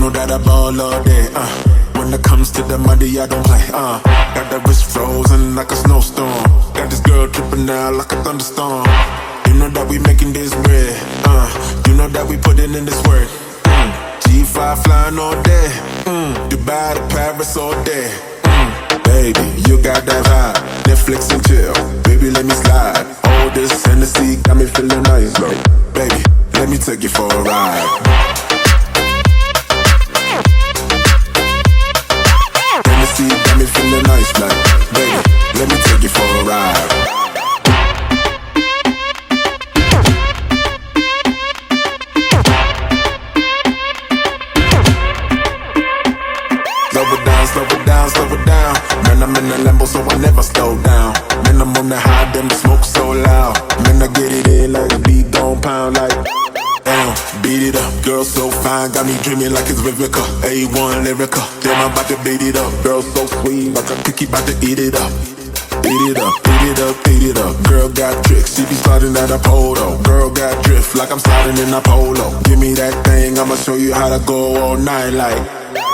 know that I ball all day, When it comes to the money, I don't play, Got that wrist frozen like a snowstorm. Got this girl dripping out like a thunderstorm. You know that we making this bread, You know that we putting in this work. G5 flying all day, Dubai to Paris all day. Baby, you got that vibe, Netflix and chill. Baby, let me slide. All this Hennessy got me feeling nice. Like, baby, let me take you for a ride. Hennessy got me feeling nice. Like, baby, let me take you for a ride. Slow it down. Man, I'm in the Lambo, so I never slow down. Man, I'm on the high, them smoke so loud. Man, I get it in like a beat gon' pound like. Damn, beat it up. Girl so fine, got me dreaming like it's Vivica. A1 lyrica, damn, I'm about to beat it up. Girl so sweet, like a cookie, about to eat it up. Eat it up, eat it up, eat it up. Girl got tricks, she be sliding at a polo. Girl got drift, like I'm sliding in a polo. Give me that thing, I'ma show you how to go all night like.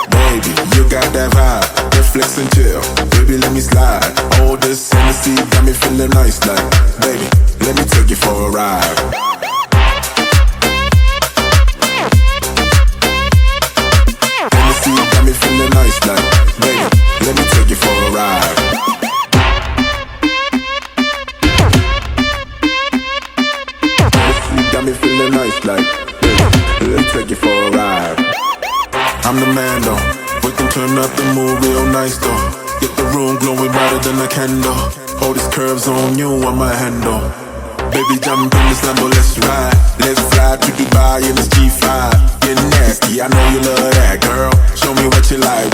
Baby, you got that vibe, Netflix and chill. Baby, let me slide. All this Hennessy got me feeling nice like. Baby, let me take you for a ride. Hennessy got me feeling nice like. Baby, let me take you for a ride. Hennessy got me feeling nice like. Baby, let me take you for a ride. I'm the man though, we can turn up the mood real nice though. Get the room glowing brighter than a candle. All these curves on you, on my handle. Baby, jump in this Lambo, let's ride. Let's fly to Dubai in this G5. Get nasty, I know you love that, girl. Show me what you like,